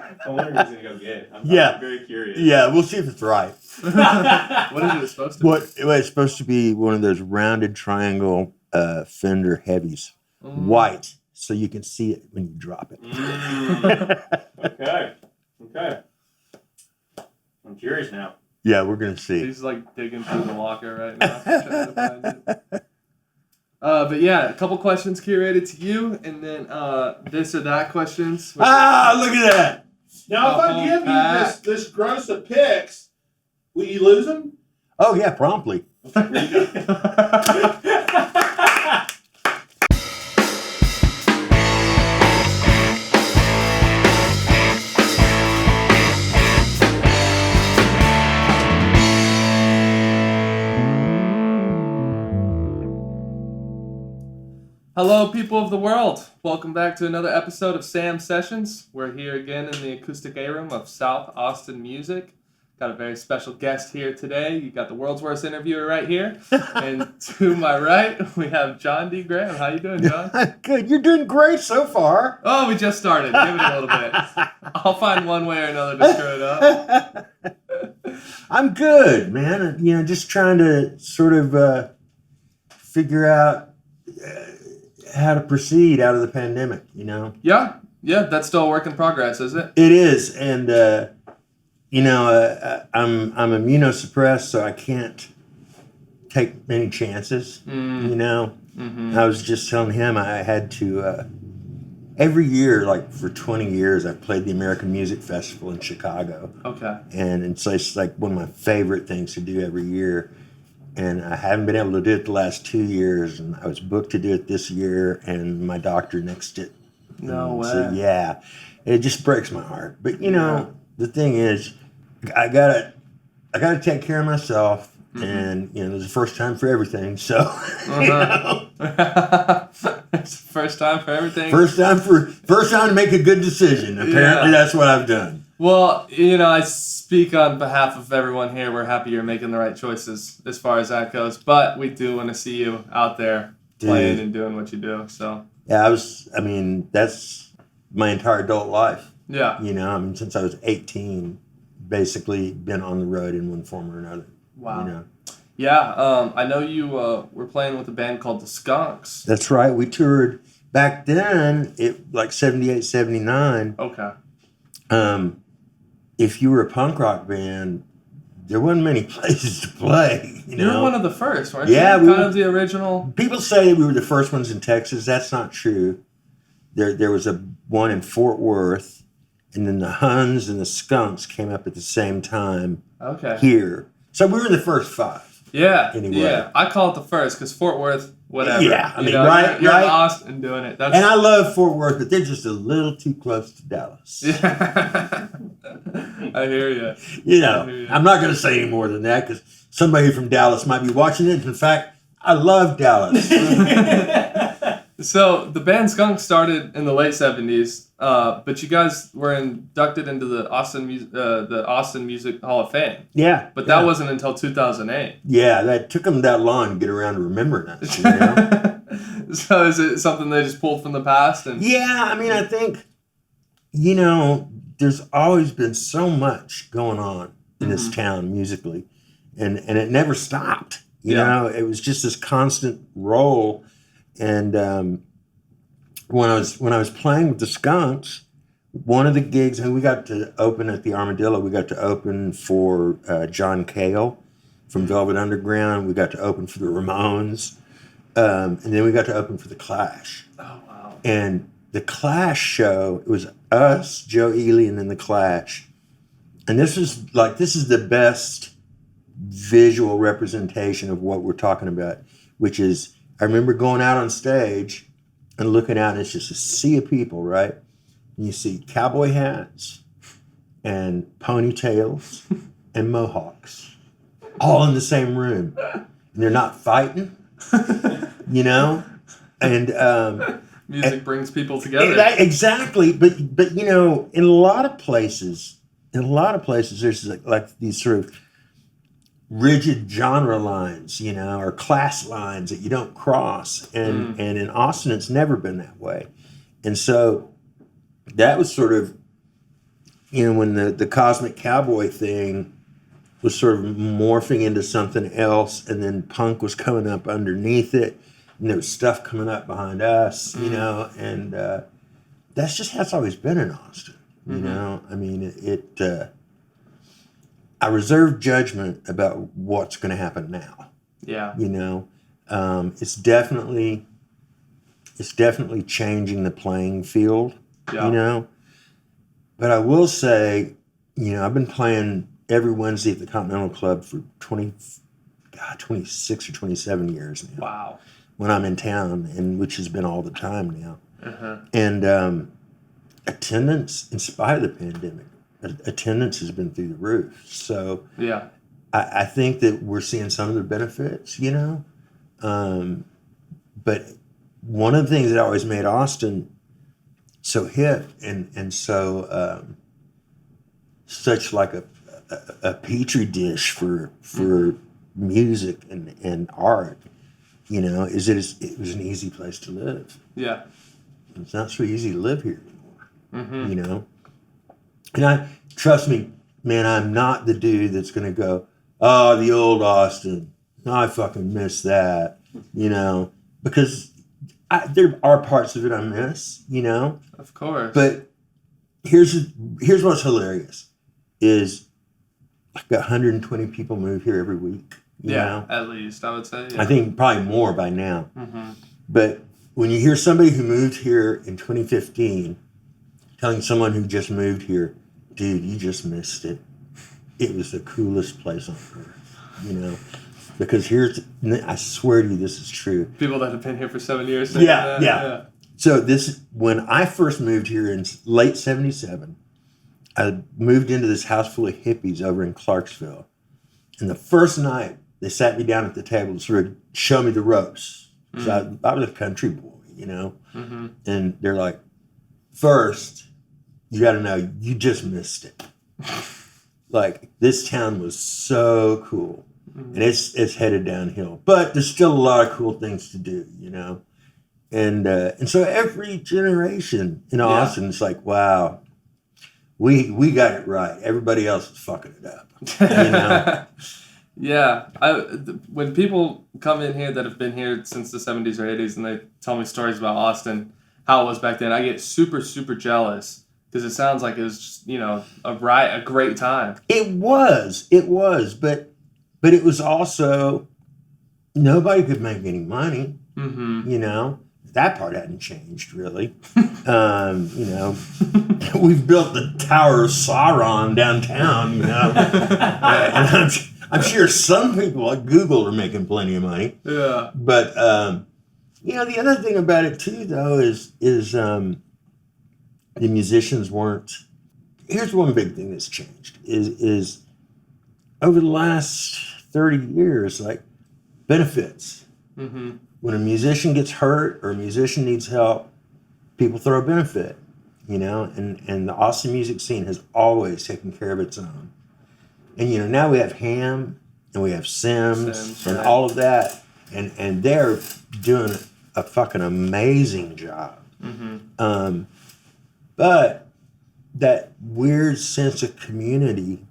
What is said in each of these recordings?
I wonder if he's gonna go get it. I'm very curious. Yeah, we'll see if it's right. What is it supposed to be? It's supposed to be one of those rounded triangle Fender heavies, white, so you can see it when you drop it. Okay. I'm curious now. Yeah, we're gonna see. He's like digging through the locker right now, trying to find it. But yeah, a couple questions curated to you, and then this or that questions. Look at that! Now, if I give you this gross of picks, will you lose them? Oh yeah, promptly. Hello, people of the world. Welcome back to another episode of Sam Sessions. We're here again in the acoustic A-room of South Austin Music. Got a very special guest here today. You got the world's worst interviewer right here. And to my right, we have John D. Graham. How you doing, John? Good. You're doing great so far. Oh, we just started. Give it a little bit. I'll find one way or another to screw it up. I'm good, man. Just trying to sort of figure out how to proceed out of the pandemic, Yeah, that's still a work in progress, is it? It is, and I'm immunosuppressed, so I can't take many chances. Mm-hmm. I was just telling him I had to every year, like for 20 years, I've played the American Music Festival in Chicago. Okay. And it's like one of my favorite things to do every year. And I haven't been able to do it the last 2 years, and I was booked to do it this year, and my doctor nixed it. No way. So yeah, it just breaks my heart. But the thing is, I gotta take care of myself, and there's a first time for everything. So It's the first time for everything. First time to make a good decision. Apparently, that's what I've done. Well, I speak on behalf of everyone here. We're happy you're making the right choices as far as that goes. But we do want to see you out there playing and doing what you do. So yeah, that's my entire adult life. Yeah. Since I was 18, basically been on the road in one form or another. Wow. Yeah, I know you were playing with a band called the Skunks. That's right. We toured back then, like 78, 79. Okay. If you were a punk rock band, there wasn't many places to play. You were one of the first, weren't you? Yeah, kind of the original. People say we were the first ones in Texas. That's not true. There was one in Fort Worth, and then the Huns and the Skunks came up at the same time. Okay. Here, so we were the first five. Yeah. Anyway. Yeah, I call it the first because Fort Worth, whatever. Yeah, right. You're in Austin doing it. And I love Fort Worth, but they're just a little too close to Dallas. Yeah. I hear you. I'm not going to say any more than that because somebody from Dallas might be watching it. In fact, I love Dallas. So the band Skunk started in the late 70s, but you guys were inducted into the Austin Music Hall of Fame. Yeah. But that wasn't until 2008. Yeah, that took them that long to get around to remembering us. So is it something they just pulled from the past? Yeah, I think, there's always been so much going on in this town musically, and it never stopped. It was just this constant roll. And when I was playing with the Skunks, one of the gigs, and we got to open at the Armadillo. We got to open for John Cale from Velvet Underground. We got to open for the Ramones, and then we got to open for the Clash. Oh wow! And the Clash show, it was us, Joe Ely, and then the Clash. And this is the best visual representation of what we're talking about, which is, I remember going out on stage and looking out, and it's just a sea of people, right? And you see cowboy hats and ponytails and mohawks all in the same room. And they're not fighting, And music brings people together. Exactly. But in a lot of places, there's like these sort of rigid genre lines, or class lines that you don't cross. And in Austin, it's never been that way. And so that was sort of when the Cosmic Cowboy thing was sort of morphing into something else, and then punk was coming up underneath it, and there was stuff coming up behind us, and that's just how it's always been in Austin. I mean, I reserve judgment about what's going to happen now. Yeah. It's definitely changing the playing field. Yeah. But I will say, I've been playing every Wednesday at the Continental Club for 26 or 27 years now. Wow. When I'm in town, and which has been all the time now. Uh-huh. And attendance, in spite of the pandemic, attendance has been through the roof. So yeah, I think that we're seeing some of the benefits, but one of the things that always made Austin so hip and so such like a petri dish for music and art, is that it was an easy place to live. Yeah. It's not so easy to live here anymore, Mm-hmm. And trust me, man, I'm not the dude that's going to go, oh, the old Austin, I fucking miss that, because there are parts of it I miss, Of course. But here's what's hilarious is like 120 people move here every week. You know? At least I would say. Yeah. I think probably more by now. Mm-hmm. But when you hear somebody who moved here in 2015 telling someone who just moved here, dude, you just missed it. It was the coolest place on earth, because I swear to you, this is true. People that have been here for 7 years. Yeah. So when I first moved here in late 77, I moved into this house full of hippies over in Clarksville. And the first night, they sat me down at the table to sort of show me the ropes. So I was a country boy, Mm-hmm. And they're like, first, you got to know, you just missed it. Like, this town was so cool. And it's headed downhill. But there's still a lot of cool things to do, And so every generation in Austin is like, wow, we got it right. Everybody else is fucking it up. Yeah. When people come in here that have been here since the 70s or 80s and they tell me stories about Austin, how it was back then, I get super, super jealous because it sounds like it was just, a great time. It was, but it was also, nobody could make any money, That part hadn't changed, really. We've built the Tower of Sauron downtown, and I'm sure some people at Google are making plenty of money. Yeah. But, the other thing about it, too, though, is the musicians weren't... Here's one big thing that's changed, is over the last 30 years, like, benefits. Mm-hmm. When a musician gets hurt or a musician needs help, people throw a benefit, and the Austin music scene has always taken care of its own. And, now we have Ham and we have Sims and all of that, and they're doing a fucking amazing job. Mm-hmm. But that weird sense of community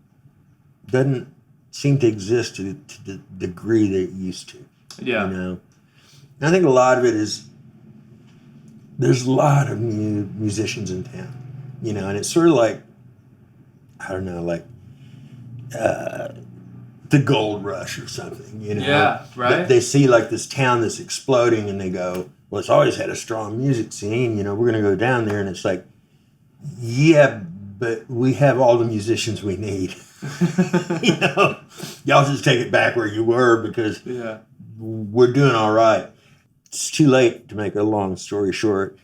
doesn't seem to exist to the degree that it used to. Yeah. And I think a lot of it is there's a lot of new musicians in town, and it's sort of like, I don't know, like the gold rush or something, Yeah, right. They see like this town that's exploding and they go, well, it's always had a strong music scene, we're going to go down there, and it's like, yeah, but we have all the musicians we need. Y'all just take it back where you were because we're doing all right. It's too late to make a long story short.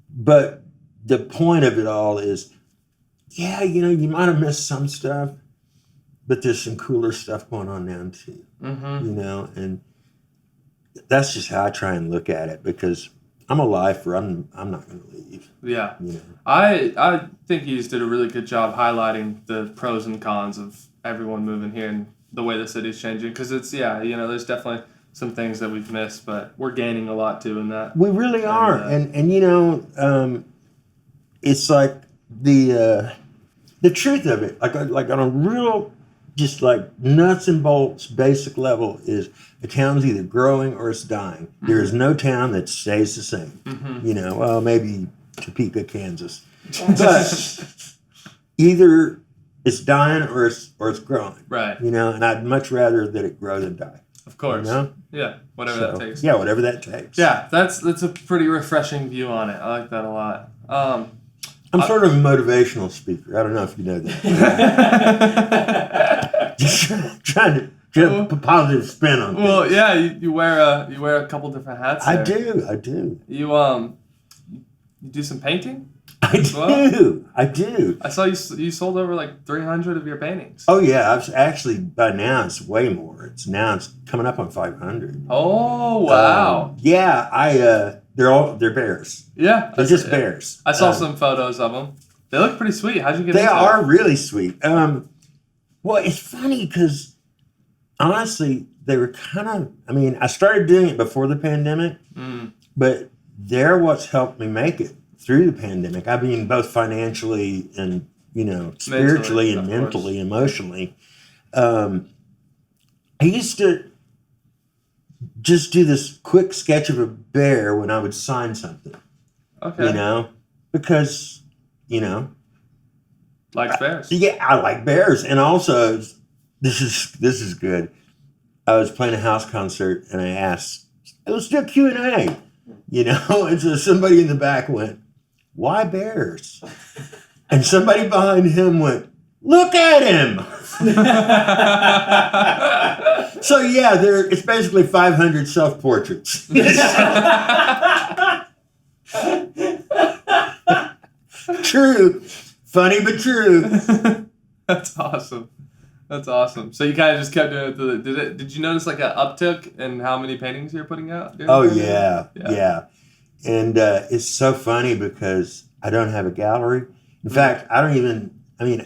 But the point of it all is, you might have missed some stuff, but there's some cooler stuff going on now too. Mm-hmm. And that's just how I try and look at it, because I'm a lifer. I'm not going to leave. Yeah. I think you just did a really good job highlighting the pros and cons of everyone moving here and the way the city's changing. Because it's, there's definitely some things that we've missed, but we're gaining a lot too in that. We really are. And it's like the the truth of it, like on a real, just like nuts and bolts, basic level, is a town's either growing or it's dying. There is no town that stays the same. You know, well, maybe Topeka, Kansas, but either it's dying or it's growing. Right. You know, and I'd much rather that it grow than die. Of course. You know? Yeah. Whatever that takes. Yeah, whatever that takes. Yeah, that's a pretty refreshing view on it. I like that a lot. I'm sort of a motivational speaker. I don't know if you know that. Just trying to put a positive spin on things. Well, yeah, you wear a couple different hats there. I do. You do some painting? I do. I saw you sold over like 300 of your paintings. Oh yeah, I've actually by now it's way more. It's coming up on 500. Oh wow. They're bears. Yeah, They're just bears. I saw some photos of them. They look pretty sweet. How'd you get They into are it? really sweet. Well, it's funny because honestly, they were kind of. I mean, I started doing it before the pandemic, but they're what's helped me make it through the pandemic. I mean, both financially and spiritually and mentally, emotionally. I used to just do this quick sketch of a bear when I would sign something. Okay. Because likes bears. Yeah, I like bears, and also this is good. I was playing a house concert, and I asked, hey, "Let's do a Q&A," and so somebody in the back went, "Why bears?" And somebody behind him went, "Look at him." So yeah, it's basically 500 self-portraits. True. Funny but true. That's awesome. So you kind of just kept doing it. Did you notice like an uptick in how many paintings you're putting out? Oh yeah. And it's so funny because I don't have a gallery. In fact,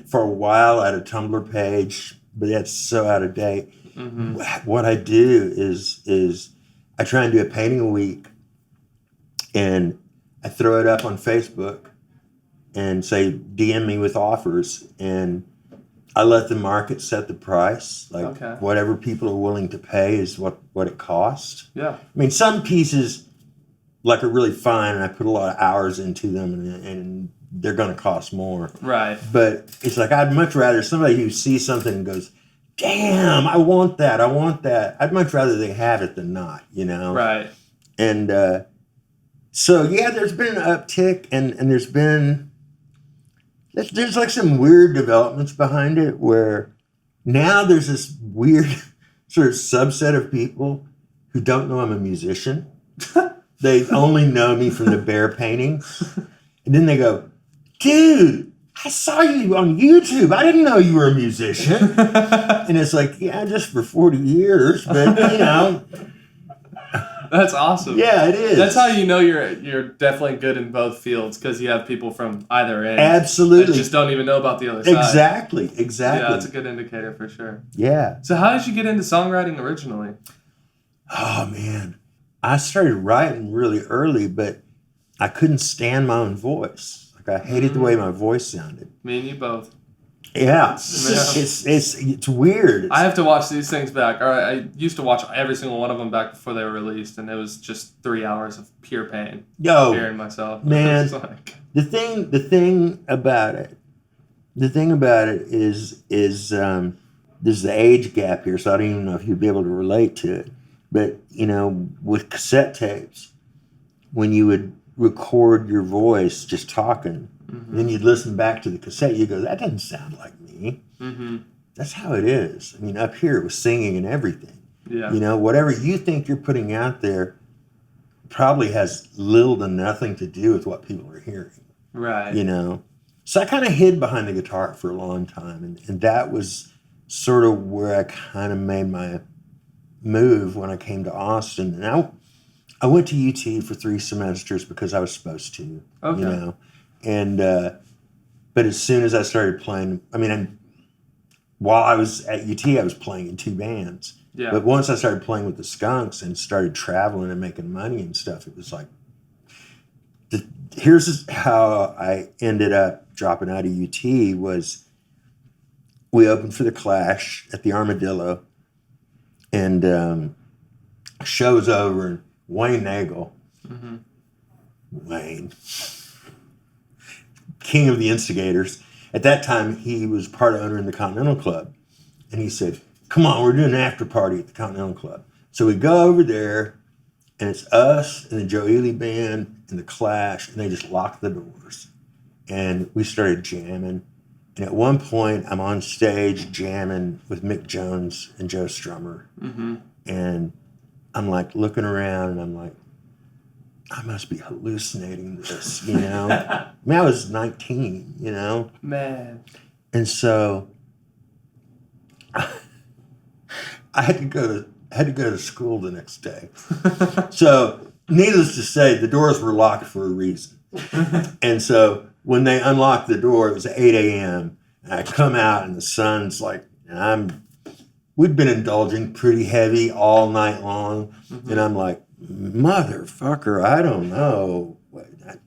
for a while I had a Tumblr page, but that's so out of date. What I do is I try and do a painting a week, and I throw it up on Facebook and say, DM me with offers, and I let the market set the price. Whatever people are willing to pay is what it costs. Yeah. I mean, some pieces are really fine, and I put a lot of hours into them, and they're going to cost more. Right. But it's like I'd much rather somebody who sees something and goes, damn, I want that. I'd much rather they have it than not, Right. And so, yeah, there's been an uptick, and there's like some weird developments behind it where now there's this weird sort of subset of people who don't know I'm a musician. They only know me from the bear paintings. And then they go, dude, I saw you on YouTube. I didn't know you were a musician. And it's like, yeah, just for 40 years, but That's awesome. Yeah, it is. That's how you know you're definitely good in both fields, because you have people from either end. Absolutely. That just don't even know about the other side. Exactly. Yeah, that's a good indicator for sure. Yeah. So how did you get into songwriting originally? Oh, man. I started writing really early, but I couldn't stand my own voice. I hated the way my voice sounded. Me and you both. Yeah. It's weird. I have to watch these things back. I used to watch every single one of them back before they were released, and it was just 3 hours of pure pain. Hearing myself. Man, the thing about it is there's the age gap here, so I don't even know if you'd be able to relate to it. But, with cassette tapes, when you would record your voice just talking, then you'd listen back to the cassette, you go, that doesn't sound like me. That's how it is. I mean, up here it was singing and everything. Yeah. Whatever you think you're putting out there probably has little to nothing to do with what people are hearing. Right. So I kind of hid behind the guitar for a long time, and that was sort of where I kind of made my move when I came to Austin. And I went to UT for 3 semesters because I was supposed to. Okay. And but as soon as I started playing, while I was at UT, I was playing in 2 bands. Yeah. But once I started playing with the Skunks and started traveling and making money and stuff, it was like, here's how I ended up dropping out of UT was we opened for the Clash at the Armadillo, and show's over, and Wayne Nagel, Wayne, king of the instigators. At that time, he was part owner in the Continental Club. And he said, come on, we're doing an after party at the Continental Club. So we go over there, and it's us and the Joe Ely Band and the Clash, and they just lock the doors. And we started jamming. And at one point, I'm on stage jamming with Mick Jones and Joe Strummer. And I'm like looking around, and I'm like, I must be hallucinating this, you know? I mean, I was 19, you know? Man. And so I had to go to school the next day. So needless to say, the doors were locked for a reason. And so when they unlocked the door, it was 8 a.m. And I come out, and the sun's like, we'd been indulging pretty heavy all night long. And I'm like, motherfucker, I don't know.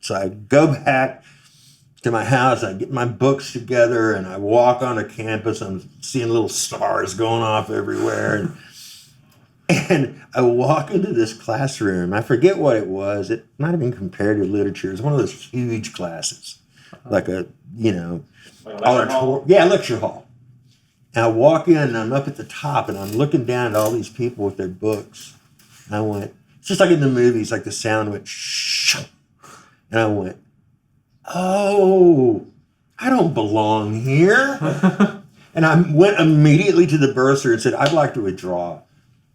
So I go back to my house, I get my books together, and I walk onto campus. I'm seeing little stars going off everywhere. And I walk into this classroom. I forget what it was. It might have been comparative literature. It was one of those huge classes, like a, Like a lecture hall? Yeah, lecture hall. And I walk in, and I'm up at the top, and I'm looking down at all these people with their books. And I went, it's just like in the movies, like the sound went shh. And I went, oh, I don't belong here. And I went immediately to the bursar and said, I'd like to withdraw.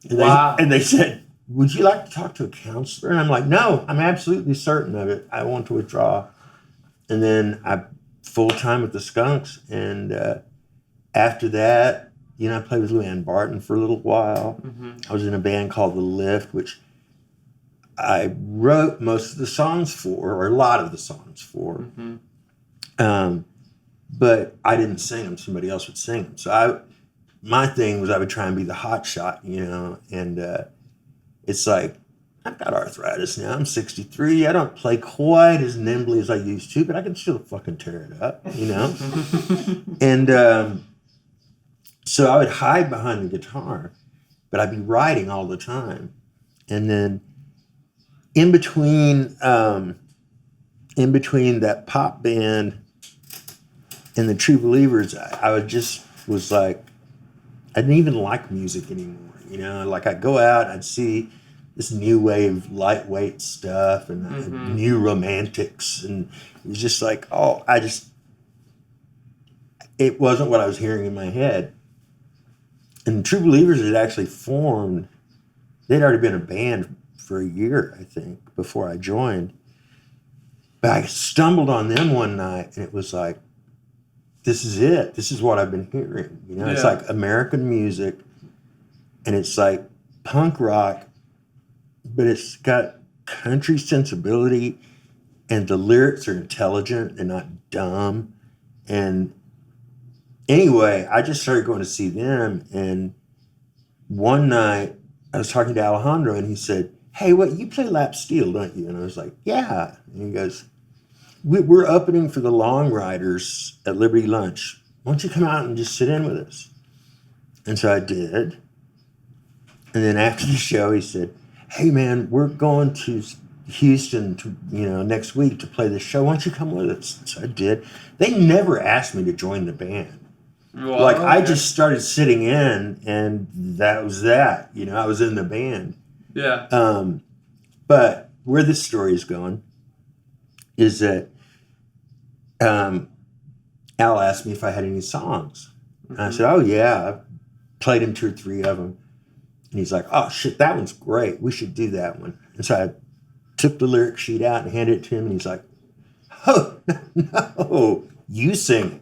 And they said, would you like to talk to a counselor? And I'm like, no, I'm absolutely certain of it. I want to withdraw. And then I full-time with the Skunks. And after that, I played with Luann Barton for a little while. I was in a band called The Lift, which I wrote most of the songs for, or a lot of the songs for. But I didn't sing them. Somebody else would sing them. So my thing was I would try and be the hot shot, and it's like, I've got arthritis now. I'm 63. I don't play quite as nimbly as I used to, but I can still fucking tear it up, And so I would hide behind the guitar, but I'd be writing all the time. And then in between that pop band and the True Believers, I was like, I didn't even like music anymore. Like I'd go out, I'd see this new wave, lightweight stuff and new romantics. And it was just like, it wasn't what I was hearing in my head. And True Believers had actually formed, they'd already been a band for a year, I think, before I joined. But I stumbled on them one night, and it was like, this is it. This is what I've been hearing. It's like American music, and it's like punk rock, but it's got country sensibility, and the lyrics are intelligent and not dumb. And anyway, I just started going to see them, and one night I was talking to Alejandro, and he said, hey, you play lap steel, don't you? And I was like, yeah. And he goes, we're opening for the Long Riders at Liberty Lunch. Why don't you come out and just sit in with us? And so I did. And then after the show, he said, hey, man, we're going to Houston next week to play the show. Why don't you come with us? So I did. They never asked me to join the band. Well, I just started sitting in, and that was that. I was in the band. Yeah. But where this story is going is that Al asked me if I had any songs. And I said, oh, yeah. I've played him 2 or 3 of them. And he's like, oh, shit, that one's great. We should do that one. And so I took the lyric sheet out and handed it to him. And he's like, oh, no, you sing it.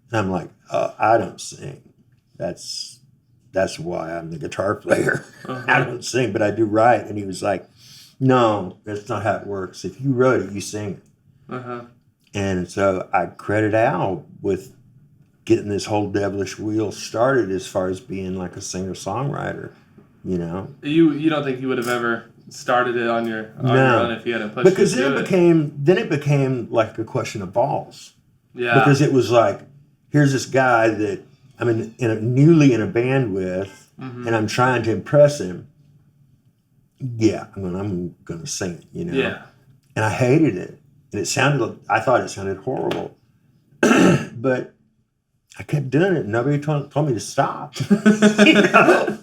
And I'm like, oh, I don't sing. That's why I'm the guitar player. I don't sing, but I do write. And he was like, no, that's not how it works. If you wrote it, you sing it. And so I credit Al with getting this whole devilish wheel started as far as being like a singer-songwriter, You don't think you would have ever started it on your own if you hadn't pushed then it became like a question of balls. Yeah. Because it was like, here's this guy that I'm newly in a band with, and I'm trying to impress him. Yeah, I'm gonna sing it, you know. Yeah. And I hated it, and I thought it sounded horrible, but I kept doing it. And nobody told me to stop. You know?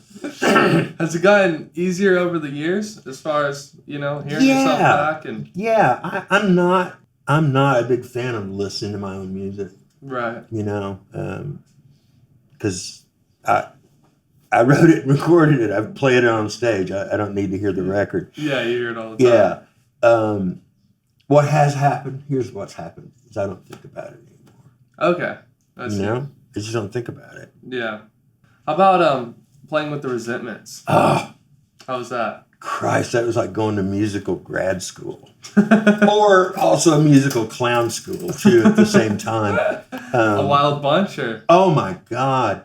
Has it gotten easier over the years as far as, you know, hearing yourself back? And yeah, I'm not a big fan of listening to my own music. Right. You know, because I wrote it and recorded it. I've played it on stage. I don't need to hear the record. Yeah, you hear it all the time. Yeah. What has happened? Here's what's happened: is I don't think about it anymore. Okay. I see. You know, I just don't think about it. Yeah. How about playing with the Resentments? Oh, How was that? Christ, that was like going to musical grad school, or also musical clown school too at the same time. A wild bunch, or? Oh my God.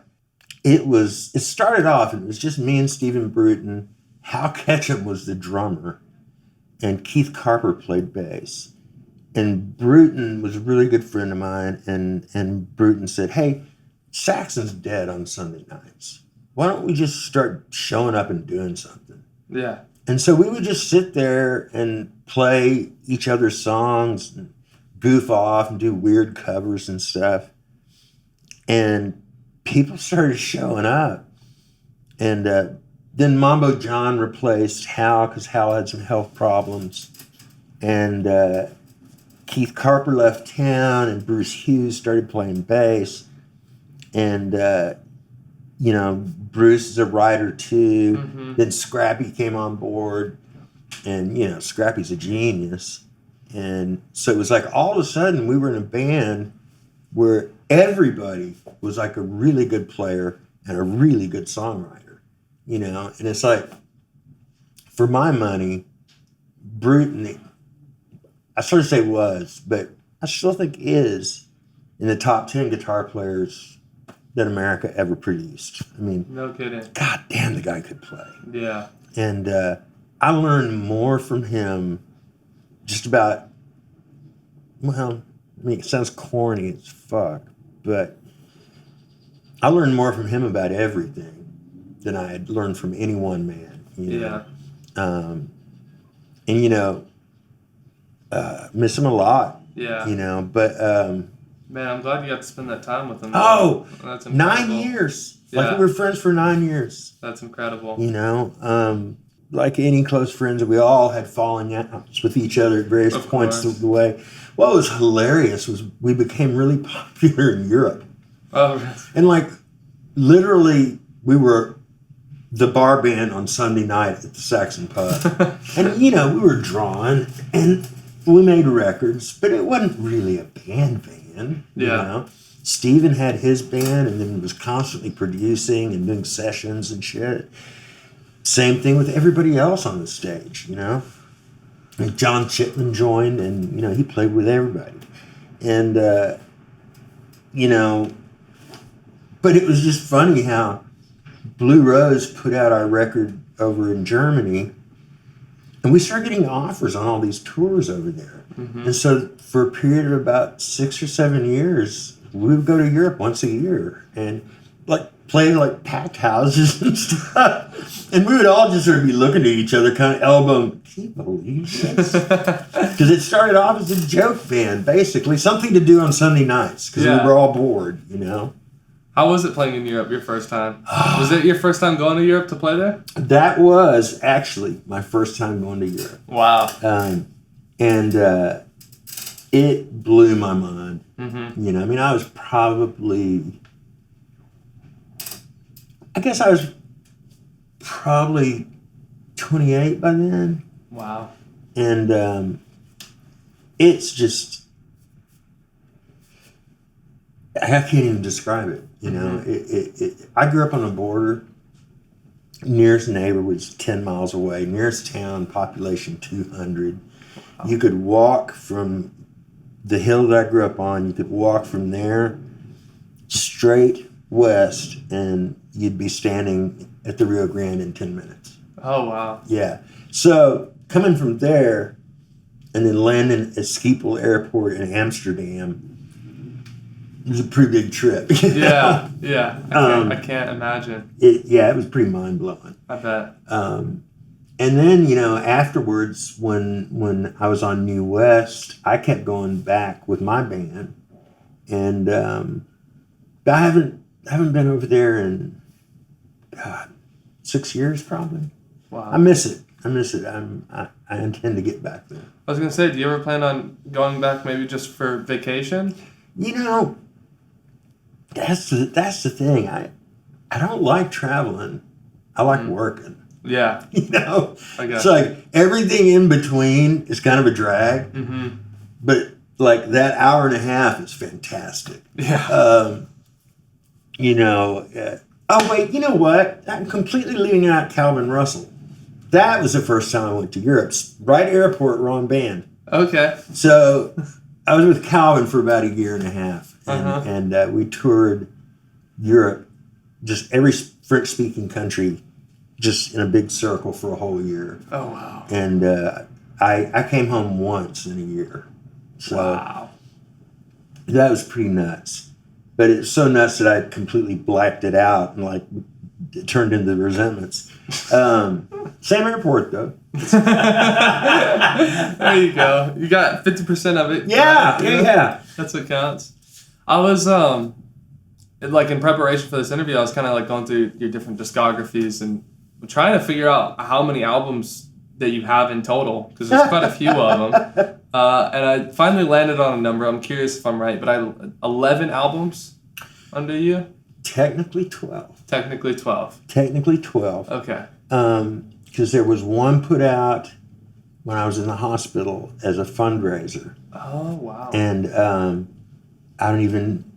It started off, and it was just me and Stephen Bruton. Hal Ketchum was the drummer, and Keith Carper played bass. And Bruton was a really good friend of mine, and Bruton said, hey, Saxon's dead on Sunday nights. Why don't we just start showing up and doing something? Yeah. And so we would just sit there and play each other's songs and goof off and do weird covers and stuff. And people started showing up. And then Mambo John replaced Hal because Hal had some health problems. And Keith Carper left town, and Bruce Hughes started playing bass. And, you know, Bruce is a writer too. Mm-hmm. Then Scrappy came on board. And, you know, Scrappy's a genius. And so it was like all of a sudden we were in a band where everybody was like a really good player and a really good songwriter, you know? And it's like, for my money, Bruton, I sort of say was, but I still think is in the top 10 guitar players that America ever produced. I mean, No kidding. God damn, the guy could play. Yeah. And I learned more from him just about, well, I mean, it sounds corny as fuck, but I learned more from him about everything than I had learned from any one man. You know? Yeah. And, you know, miss him a lot. Yeah. You know, but... Man, I'm glad you got to spend that time with him. Oh, that's incredible. 9 years. Yeah. Like, we were friends for 9 years. That's incredible. You know, like any close friends, we all had fallen outs with each other at various points of the way. What was hilarious was we became really popular in Europe. Oh, really? And like, literally, we were the bar band on Sunday night at the Saxon Pub. And, you know, we were drawn, and we made records, but it wasn't really a band. You know? Steven had his band and then was constantly producing and doing sessions and shit. Same thing with everybody else on the stage, you know? And John Chipman joined, and, you know, he played with everybody. And, you know, but it was just funny how Blue Rose put out our record over in Germany, and we started getting offers on all these tours over there. Mm-hmm. And so for a period of about 6 or 7 years, we would go to Europe once a year and like play like packed houses and stuff. And we would all just sort of be looking at each other, kind of elbowing, can you believe this? Because it started off as a joke band, basically. Something to do on Sunday nights because we were all bored, you know? How was it playing in Europe your first time? Was it your first time going to Europe to play there? That was actually my first time going to Europe. Wow. And it blew my mind. Mm-hmm. You know, I mean, I was probably 28 by then. Wow. And it's just, I can't even describe it. You know, I grew up on the border. Nearest neighbor was 10 miles away. Nearest town, population 200. Wow. You could walk from the hill that I grew up on, you could walk from there straight west, and you'd be standing at the Rio Grande in 10 minutes. Oh, wow. Yeah. So coming from there and then landing at Schiphol Airport in Amsterdam, It was a pretty big trip. Yeah. I can't imagine. It was pretty mind blowing. I bet. And then, afterwards, when I was on New West, I kept going back with my band, and I haven't been over there in 6 years probably. Wow. I miss it. I intend to get back there. I was gonna say, do you ever plan on going back, maybe just for vacation? That's the thing. I don't like traveling. I like working. Yeah. I guess. It's like everything in between is kind of a drag. Mm-hmm. But like that hour and a half is fantastic. Yeah. Oh wait, you know what? I'm completely leaving out Calvin Russell. That was the first time I went to Europe. Right airport, wrong band. Okay. So I was with Calvin for about a year and a half, and we toured Europe, just every French-speaking country, just in a big circle for a whole year. Oh wow. And I came home once in a year. So wow. That was pretty nuts. But it's so nuts that I completely blacked it out and it turned into resentments. Same airport though. There you go. You got 50% of it. Yeah, right? yeah. That's what counts. I was in preparation for this interview, I was kind of going through your different discographies and trying to figure out how many albums that you have in total, because there's quite a few of them. And I finally landed on a number. I'm curious if I'm right, but 11 albums under you? Technically 12. Technically 12. Technically 12. Okay. Because there was one put out when I was in the hospital as a fundraiser. Oh wow. And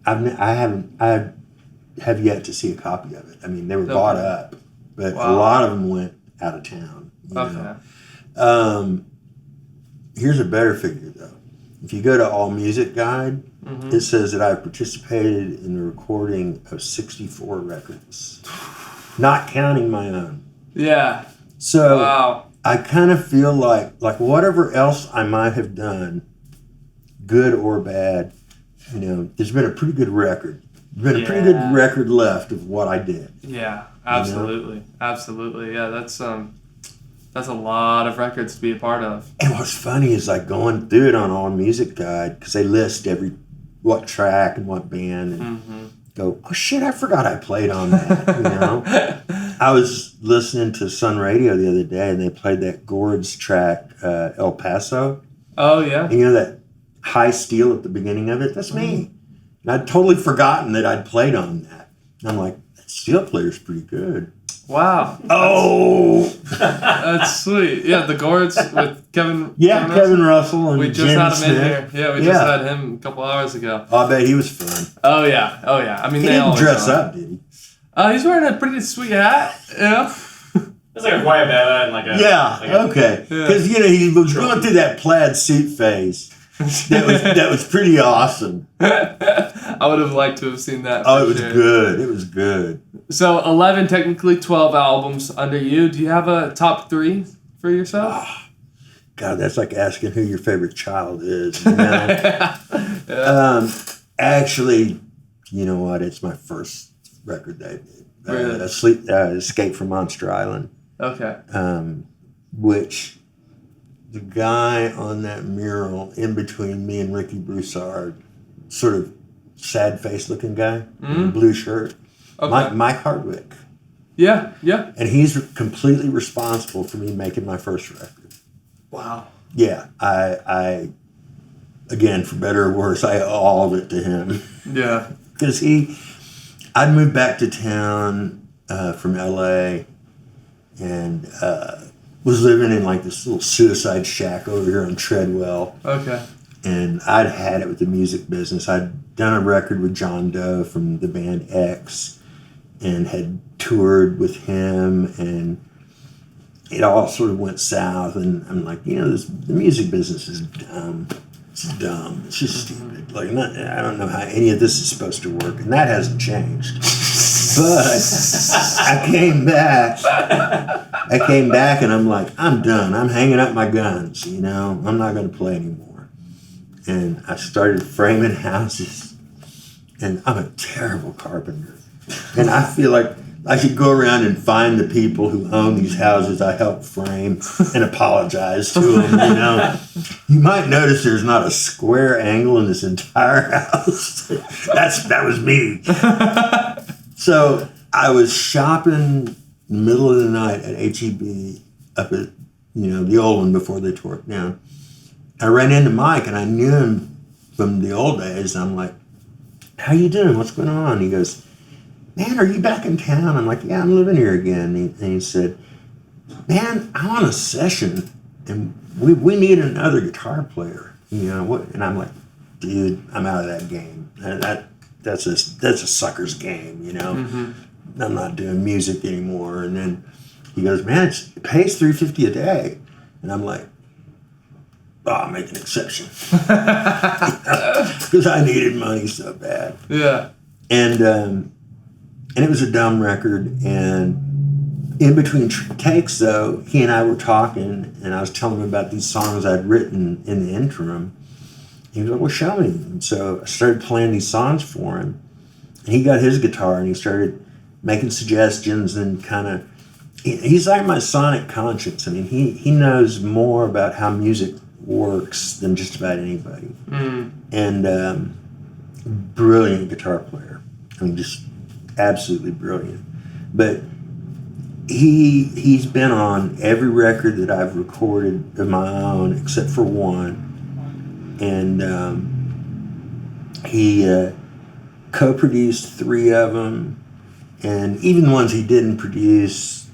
I have yet to see a copy of it. I mean, they were bought up, but a lot of them went out of town. Okay. Here's a better figure though. If you go to All Music Guide, it says that I've participated in the recording of 64 records, not counting my own. Yeah. So I kind of feel like whatever else I might have done, good or bad, there's been a pretty good record. There's been a pretty good record left of what I did. Yeah, absolutely. Absolutely. Yeah, that's a lot of records to be a part of. And what's funny is going through it on All Music Guide, because they list what track and what band, and go, oh shit, I forgot I played on that. I was listening to Sun Radio the other day, and they played that Gord's track, El Paso. Oh yeah. And that high steel at the beginning of it, that's me. And I'd totally forgotten that I'd played on that. And I'm like, that steel player's pretty good. Wow. Oh! That's sweet. Yeah, the Gourds with Kevin. Yeah, Kevin Russell and we just Jim had him Smith. in here. Yeah, we just had him a couple hours ago. Oh, I bet he was fun. Oh yeah. I mean, he didn't dress up, did he? He's wearing a pretty sweet hat. Yeah. It's like a guayabera and okay. Because he was going through that plaid suit phase. That was pretty awesome. I would have liked to have seen that. Oh, it was good. It was good. So 11, technically 12 albums under you. Do you have a top 3 for yourself? Oh, God, that's like asking who your favorite child is. Actually, you know what? It's my first record that I did. Really? Escape from Monster Island. Okay. Which the guy on that mural in between me and Ricky Broussard, sort of sad-faced looking guy, in a blue shirt, Mike Hardwick. Yeah. And he's completely responsible for me making my first record. Wow. Yeah, I again, for better or worse, I owe all of it to him. Yeah. Because I'd moved back to town from LA and was living in this little suicide shack over here on Treadwell. Okay. And I'd had it with the music business. I'd done a record with John Doe from the band X and had toured with him, and it all sort of went south. And I'm like, the music business is dumb. It's dumb. It's just stupid. I don't know how any of this is supposed to work, and that hasn't changed. But I came back, and I'm like, I'm done. I'm hanging up my guns. I'm not going to play anymore. And I started framing houses, And I'm a terrible carpenter. And I feel like I should go around and find the people who own these houses I helped frame and apologize to them, you know. You might notice there's not a square angle in this entire house. That was me. So I was shopping in the middle of the night at HEB up at, the old one before they tore it down. I ran into Mike, and I knew him from the old days. I'm like, how you doing? What's going on? He goes, man, are you back in town? I'm like, yeah, I'm living here again. And he said, man, I'm on a session, and we need another guitar player. And I'm like, dude, I'm out of that game. That's a sucker's game, Mm-hmm. I'm not doing music anymore. And then he goes, man, it pays $350 a day. And I'm like, oh, I'll make an exception. Because I needed money so bad. Yeah. And it was a dumb record. And in between takes, though, he and I were talking, and I was telling him about these songs I'd written in the interim. He was like, well, show me. And so I started playing these songs for him. And he got his guitar, and he started making suggestions and kind of... He's like my sonic conscience. I mean, he knows more about how music works than just about anybody. Mm. And brilliant guitar player. I mean, just absolutely brilliant. But he's been on every record that I've recorded of my own except for one. And he co-produced 3 of them. And even the ones he didn't produce,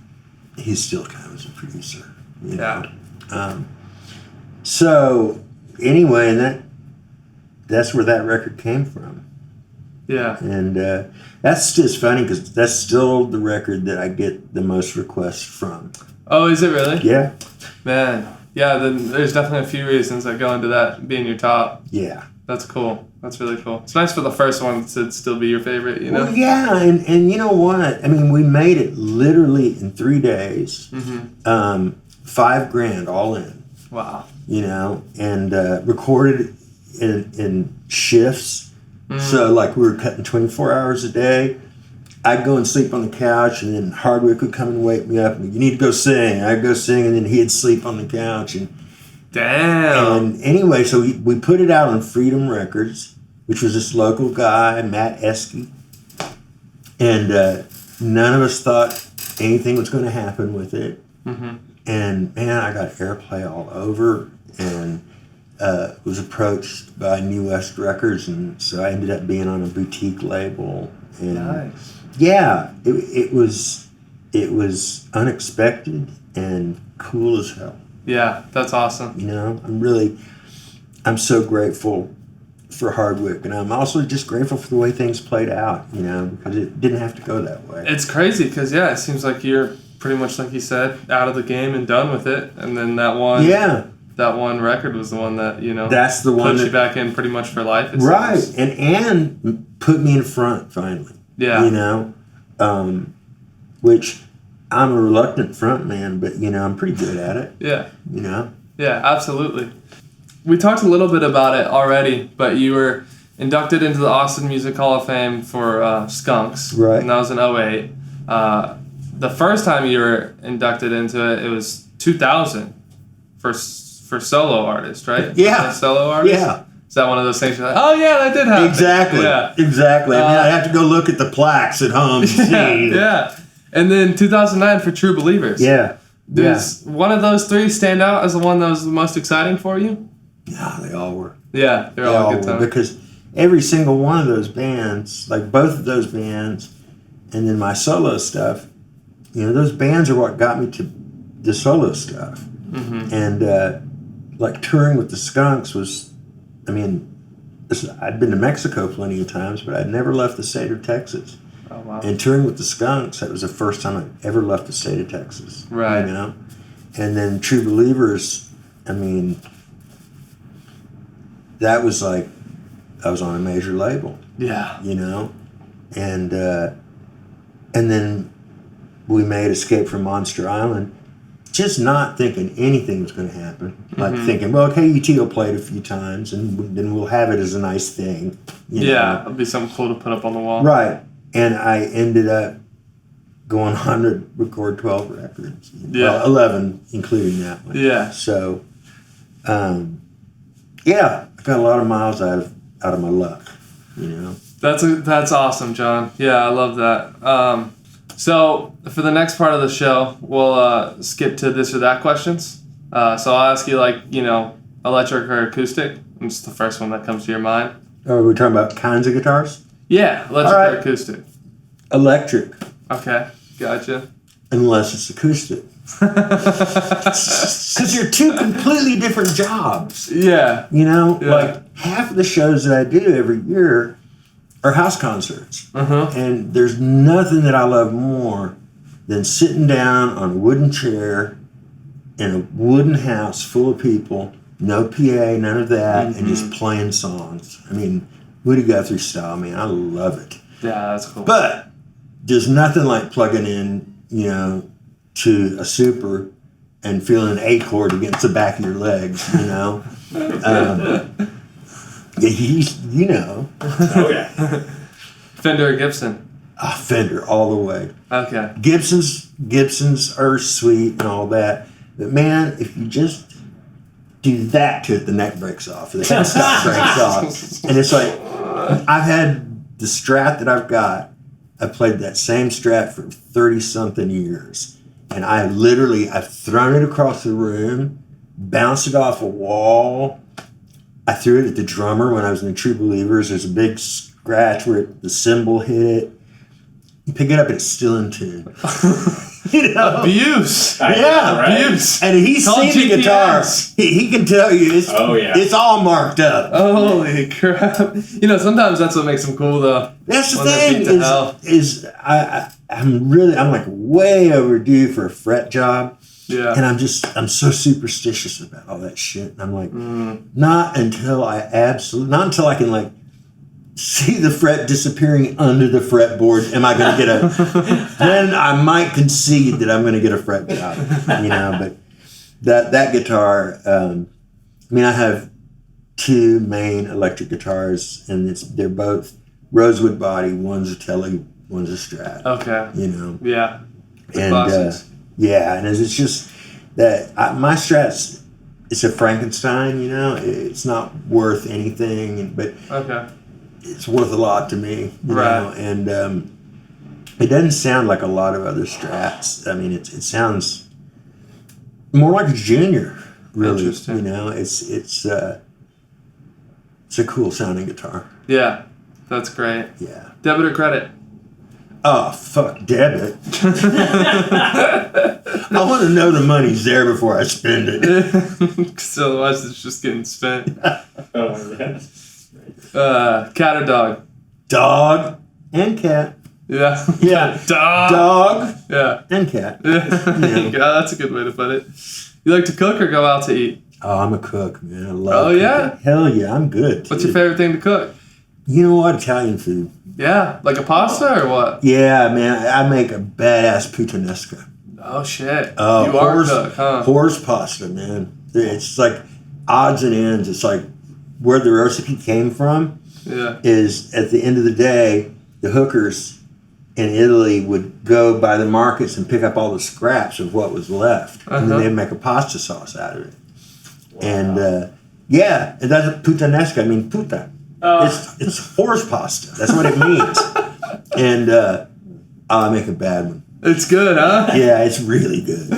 he still counts as a producer. Yeah. So anyway, and that's where that record came from. Yeah. And that's just funny because that's still the record that I get the most requests from. Oh, is it really? Yeah. Man. Yeah, then there's definitely a few reasons that go into that being your top. Yeah. That's cool. That's really cool. It's nice for the first one to still be your favorite, Well, yeah, and you know what? I mean, we made it literally in 3 days. Mm-hmm. $5,000 all in. Wow. And recorded in shifts. Mm. So, like, we were cutting 24 hours a day. I'd go and sleep on the couch, and then Hardwick would come and wake me up. And, you need to go sing. I'd go sing, and then he'd sleep on the couch. And damn. And anyway, so we put it out on Freedom Records, which was this local guy, Matt Esky. And none of us thought anything was going to happen with it. Mm-hmm. And, man, I got airplay all over, and was approached by New West Records, and so I ended up being on a boutique label. And Nice. yeah, it was unexpected and cool as hell. Yeah, that's awesome. I'm so grateful for Hardwick, and I'm also just grateful for the way things played out, because it didn't have to go that way. It's crazy because, it seems like you're pretty much, like you said, out of the game and done with it. And then that one record was the one that, that's the one put that, you back in pretty much for life. Right, seems. and put me in front finally. Yeah. Which I'm a reluctant front man, but I'm pretty good at it. Yeah. Yeah, absolutely. We talked a little bit about it already, but you were inducted into the Austin Music Hall of Fame for Skunks. Right. And that was in 2008. The first time you were inducted into it, it was 2000 for solo artist, right? Yeah. Solo artist? Yeah. Is that one of those things you're like, oh yeah, that did happen? Exactly. Yeah. Exactly. I have to go look at the plaques at home to see. Yeah. And then 2009 for True Believers. Yeah. Does one of those 3 stand out as the one that was the most exciting for you? Yeah, they all were. Yeah, they're all a good time. Because every single one of those bands, like both of those bands, and then my solo stuff, those bands are what got me to the solo stuff. Mm-hmm. And like touring with the Skunks was, I'd been to Mexico plenty of times, but I'd never left the state of Texas. Oh, wow. And touring with the Skunks, that was the first time I ever left the state of Texas. Right. And then True Believers, that was like, I was on a major label. Yeah. And then we made Escape from Monster Island, just not thinking anything was going to happen. Like thinking, well, KUT will play it a few times, and then we'll have it as a nice thing. You know? It'll be something cool to put up on the wall. Right. And I ended up going on to record 12 records. Yeah. Well, 11, including that one. Yeah. So, yeah, I got a lot of miles out of my luck, you know. That's awesome, John. Yeah, I love that. So for the next part of the show, we'll skip to this or that questions. So I'll ask you, like, you know, electric or acoustic. It's the first one that comes to your mind. Are we talking about kinds of guitars? Yeah, electric or acoustic. Electric, Okay, gotcha. unless it's acoustic. Because they're two completely different jobs. Yeah. You know, Yeah. like half of the shows that I do every year are house concerts. And there's nothing that I love more than sitting down on a wooden chair in a wooden house full of people, no PA, none of that, and just playing songs. I mean, Woody Guthrie style, man, I love it. Yeah, that's cool. But there's nothing like plugging in, you know, to a super and feeling an A chord against the back of your legs, you know. You know. Oh yeah. Fender or Gibson? Fender all the way. Okay. Gibsons are sweet and all that, but man, if you just do that to it, the neck breaks off, the headstock breaks off, and it's like I've had the Strat that I've got. I played that same Strat for 30-something years, and I've thrown it across the room, bounced it off a wall. I threw it at the drummer when I was in the True Believers. There's a big scratch where the cymbal hit it. You pick it up and it's still in tune. You know? Abuse. Yeah, right? Abuse. And he's Call seen the guitar. GPS. He can tell you it's all marked up. Holy crap. You know, sometimes that's what makes them cool, though. That's the When they're thing beat to hell. I'm like way overdue for a fret job. Yeah. And I'm so superstitious about all that shit. And I'm like, not until I can like see the fret disappearing under the fretboard am I going to get then I might concede that I'm going to get a fret job, you know. But that guitar, I mean, I have two main electric guitars, and they're both rosewood body. One's a Tele, one's a Strat. Okay. You know. Yeah. And Classics. yeah, and it's just that my Strat's, it's a Frankenstein, you know. It's not worth anything, but Okay. it's worth a lot to me, you Right. know. And it doesn't sound like a lot of other Strats. I mean, it sounds more like a Junior, really. Interesting. You know, it's a cool sounding guitar. Yeah. That's great. Yeah. Debit or credit? Oh, fuck, debit. I want to know the money's there before I spend it. Because otherwise it's just getting spent. Oh yeah. Cat or dog? Dog and cat. Yeah. Yeah. Dog Yeah. and cat. There you go. That's a good way to put it. You like to cook or go out to eat? Oh, I'm a cook, man. I love Oh, yeah? cooking. Hell yeah, I'm good. What's your dude. favorite thing to cook? You know what? Italian food. Yeah. Like a pasta or what? Yeah, man. I make a badass puttanesca. Oh, shit. Oh, You are a cook, huh? Horse pasta, man. It's like odds and ends. It's like where the recipe came from Yeah. is at the end of the day, the hookers in Italy would go by the markets and pick up all the scraps of what was left. And then they'd make a pasta sauce out of it. Wow. And yeah, and that's puttanesca. I mean, puta. It's horse pasta. That's what it means. And I make a bad one. It's good, huh? Yeah, it's really good.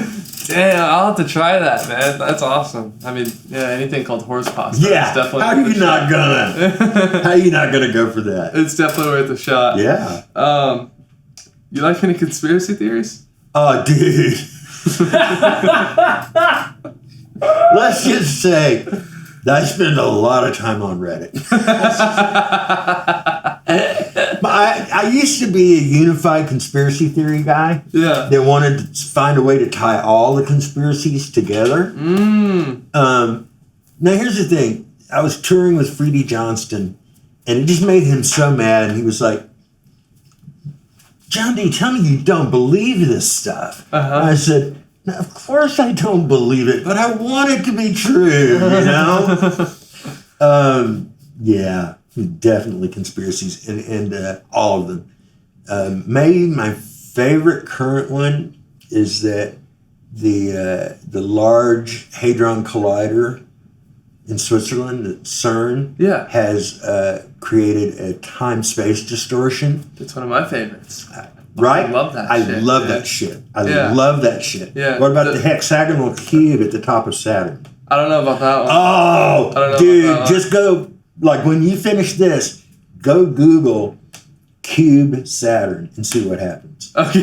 Damn, I'll have to try that, man. That's awesome. I mean, yeah, anything called horse pasta. Yeah, is definitely how worth you a not shot. gonna? How you not gonna go for that? It's definitely worth a shot. Yeah. You like any conspiracy theories? Oh, dude. Let's just say that I spend a lot of time on Reddit. But I used to be a unified conspiracy theory guy Yeah. that wanted to find a way to tie all the conspiracies together. Now, here's the thing. I was touring with Freddie Johnston, and it just made him so mad. And he was like, John D, tell me you don't believe this stuff. I said, Now, of course I don't believe it, but I want it to be true, Yeah, definitely conspiracies, and all of them. Maybe my favorite current one is that the Large Hadron Collider in Switzerland, the CERN, has created a time-space distortion. It's one of my favorites. Right? I love that shit. I love that shit. I love that shit. Yeah. What about the hexagonal cube at the top of Saturn? I don't know about that one. Oh, I don't know dude, about that one. just go, like, when you finish this, go Google cube Saturn and see what happens. Okay.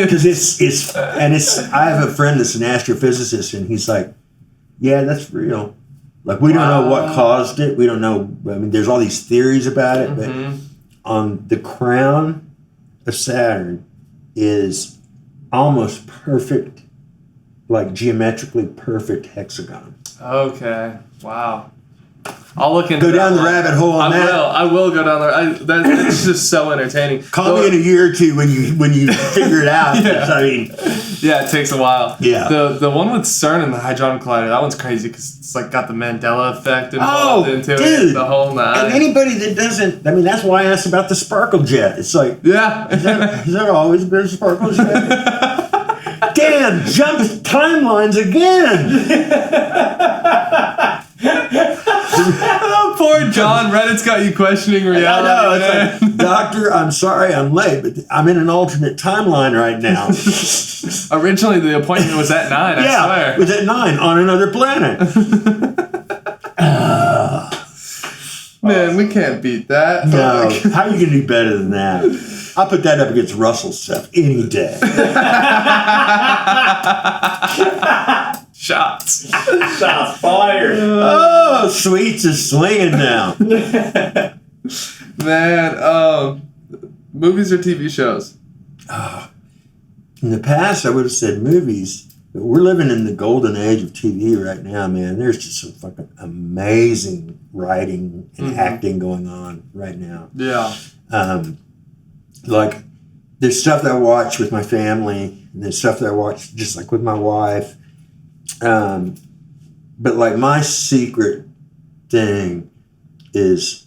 Because I have a friend that's an astrophysicist, and he's like, yeah, that's real. Like, we don't know what caused it. We don't know. I mean, there's all these theories about it, but on the crown of Saturn is almost perfect, like geometrically perfect hexagon. Okay. Wow. I'll look into Go down that the rabbit hole on that. I will go down there. It's just so entertaining. Call me in a year or two when you figure it out. I mean, yeah, it takes a while. Yeah. The one with CERN and the Hadron Collider, that one's crazy because it's like got the Mandela effect involved into it. The whole nine. And anybody that doesn't, I mean, that's why I asked about the sparkle jet. It's like, has there always been a sparkle jet? Damn, jump timelines again. Oh, poor John. Reddit's got you questioning reality. I know. It's like, doctor, I'm sorry I'm late, but I'm in an alternate timeline right now. Originally, the appointment was at 9, I swear. It was at 9 on another planet. Man, we can't beat that. No. How are you going to do better than that? I'll put that up against Russell's stuff any day. Shots. Shots fired. Oh, Sweets is slinging now. Man, movies or TV shows? In the past, I would have said movies, but we're living in the golden age of TV right now, man. There's just some fucking amazing writing and acting going on right now. Yeah. Like, there's stuff that I watch with my family, and there's stuff that I watch just like with my wife. But like my secret thing is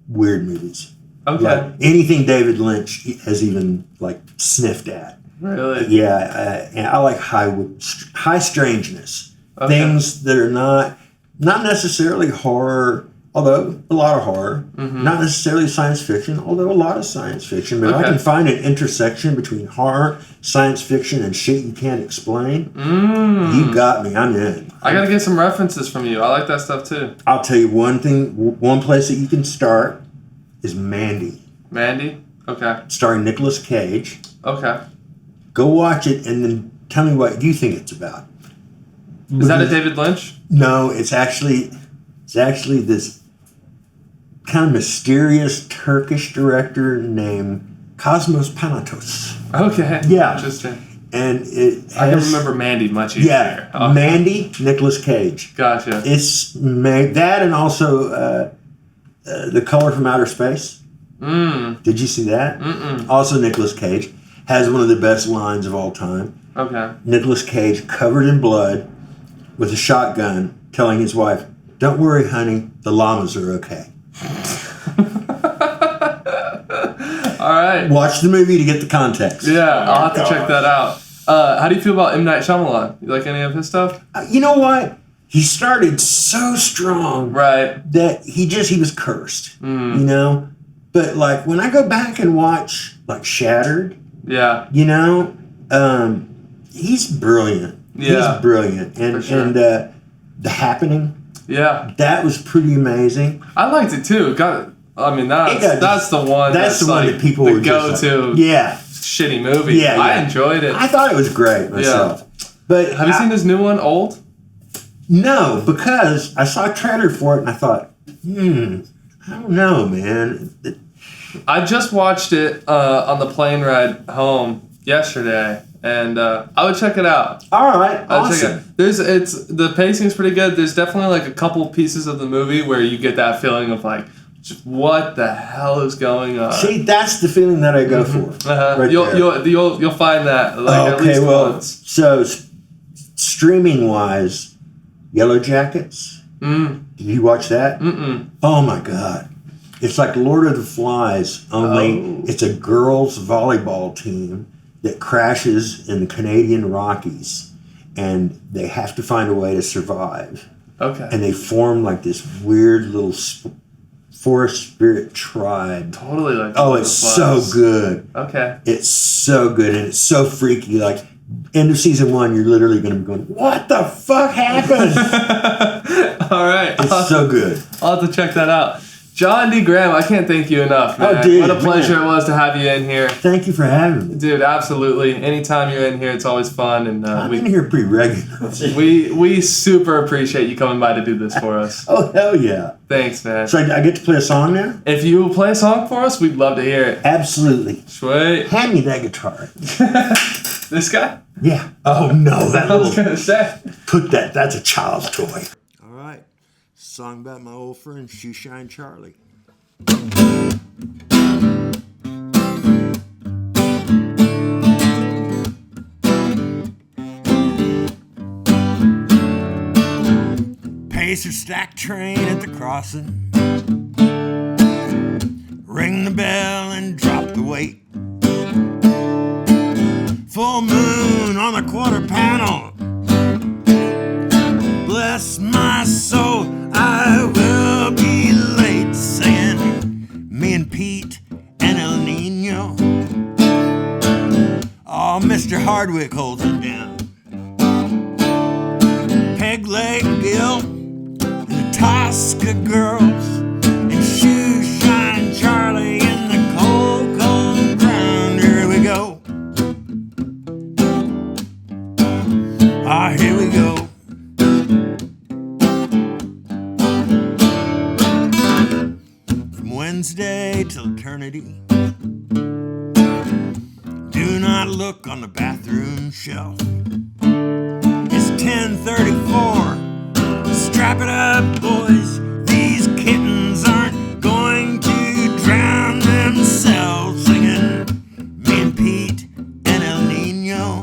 weird movies. Okay. Like anything David Lynch has even like sniffed at. Really? Yeah, and I like high strangeness. Okay. Things that are not necessarily horror, although a lot of horror. Not necessarily science fiction, although a lot of science fiction. But I can find an intersection between horror, science fiction, and shit you can't explain. You got me. I'm in. I gotta get some references from you. I like that stuff too. I'll tell you one thing. One place that you can start is Mandy. Mandy? Okay. Starring Nicolas Cage. Okay. Go watch it and then tell me what you think it's about. Is that a David Lynch? No, it's actually this kind of mysterious Turkish director named Cosmos Panatos. Okay. Yeah. Interesting. And it has, I can remember Mandy much easier. Yeah, Okay. Mandy, Nicolas Cage. Gotcha. It's that, and also The Color from Outer Space. Did you see that? Also Nicolas Cage. Has one of the best lines of all time. Okay. Nicolas Cage covered in blood with a shotgun telling his wife, "Don't worry, honey, the llamas are okay." All right. Watch the movie to get the context. Yeah, I'll have to check that out. How do you feel about M. Night Shyamalan? You like any of his stuff? You know what? He started so strong Right. that he was cursed, you know? But like when I go back and watch like Shattered, Yeah. you know, he's brilliant. Yeah. He's brilliant. And, For sure. and The Happening, Yeah. that was pretty amazing. I liked it too. That's the one. That's the one like that people the were just go-to like, yeah. shitty movie. Yeah, I yeah. enjoyed it. I thought it was great myself. But Have you seen his new one, Old? No, because I saw a trailer for it and I thought, I don't know, man. I just watched it on the plane ride home yesterday, and I would check it out. All right, I'd check awesome. it. The pacing's pretty good. There's definitely like a couple pieces of the movie where you get that feeling of like, what the hell is going on? See, that's the feeling that I go for. Right You'll find that like at least once. So streaming wise, Yellow Jackets. Did you watch that? Mm-mm. Oh my God. It's like Lord of the Flies, only it's a girls' volleyball team that crashes in the Canadian Rockies, and they have to find a way to survive. Okay. And they form like this weird little forest spirit tribe. Totally like. Oh, it's so good. Okay. It's so good, and it's so freaky. Like, end of season 1, you're literally going to be going, what the fuck happened? All right. It's so good. I'll have to check that out. John D. Graham, I can't thank you enough, man. Oh, dude, what a pleasure man. it was to have you in here. Thank you for having me. Dude, absolutely. Anytime you're in here, it's always fun. And I'm in here pretty regularly. we super appreciate you coming by to do this for us. Oh, hell yeah. Thanks, man. So I get to play a song now? If you will play a song for us, we'd love to hear it. Absolutely. Sweet. Hand me that guitar. This guy? Yeah. Oh, no. That I was little, going to say. put that. That's a child's toy. All right. Song about my old friend, Shoeshine Charlie. Pacer stack train at the crossing. Ring the bell and drop the weight. Full moon on the quarter panel. Bless my soul, I will be late. Singing me and Pete and El Nino. Oh, Mr. Hardwick holds it down. Peg Leg Bill and the Tosca girls and Shoeshine Charlie in the cold, cold ground. Here we go. Ah, here we go. Wednesday till eternity. Do not look on the bathroom shelf. It's 10:34. Strap it up, boys. These kittens aren't going to drown themselves. Singing me and Pete and El Nino.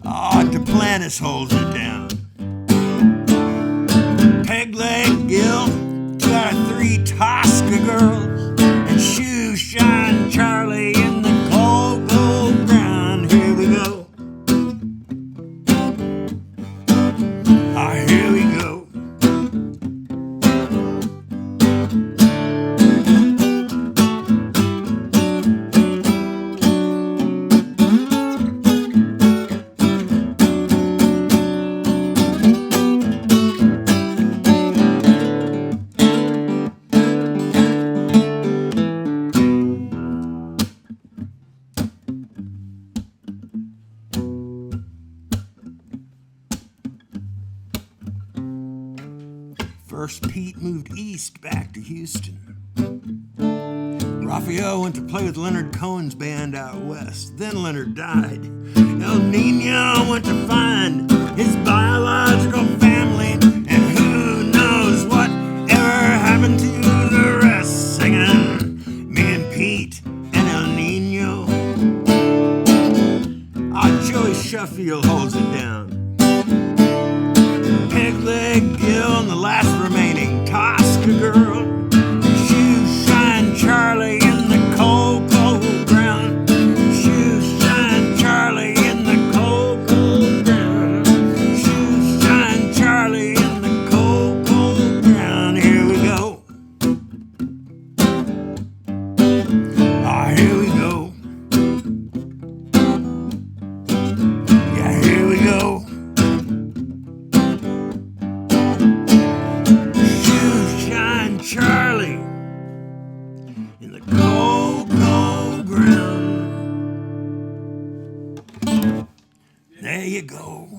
Oh, Duplantis holds it down. Peg Leg Gill. 3 Tosca girls and Shoeshine Charlie in the cold, cold ground. Here we go. Ah, here we go. First, Pete moved east back to Houston. Raphael went to play with Leonard Cohen's band out west. Then Leonard died. El Nino went to find his biological family. And who knows what ever happened to the rest. Singing me and Pete and El Nino. Ah, Joey Sheffield holds it down. Peg Leg Gill and the last remaining Tosca girl. Shoeshine Charlie in the cold, cold ground. Shoeshine Charlie in the cold, cold ground. Shoeshine Charlie in the cold, cold ground. Here we go. Ah, here we go. Yeah, here we go. Charlie in the cold, cold ground. There you go.